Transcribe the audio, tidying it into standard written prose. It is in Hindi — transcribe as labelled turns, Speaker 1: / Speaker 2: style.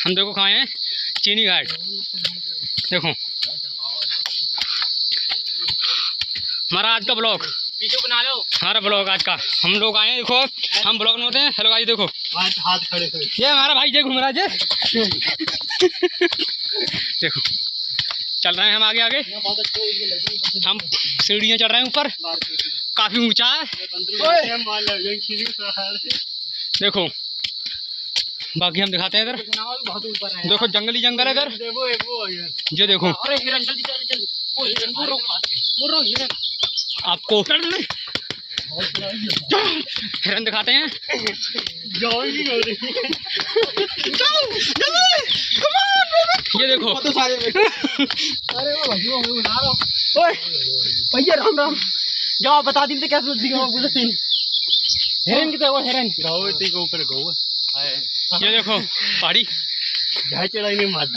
Speaker 1: हम देखो खाए हैं चीनी घाट। देखो हमारा आज का ब्लॉग
Speaker 2: पीछे बना लो।
Speaker 1: हमारा ब्लॉग आज का हम लोग आए हैं। देखो हम ब्लॉग में होते हैं। हेलो गाइस, देखो
Speaker 2: हाथ खड़े खड़े।
Speaker 1: ये हमारा भाई जय घूम रहा है। देखो चल रहे हैं हम आगे आगे। हम सीढ़ियाँ चढ़ रहे हैं ऊपर, काफी ऊंचा है। देखो बाकी हम दिखाते हैं इधर। देखो जंगली जंगल है इधर। ये देखो आपको हिरन दिखाते हैं। ये देखो
Speaker 2: भैया राम राम। जाओ बता दी क्या हिरन की तो हिरन गाँव के ऊपर गाँव।
Speaker 1: ये देखो पहाड़ी
Speaker 2: चढ़ाई नहीं मार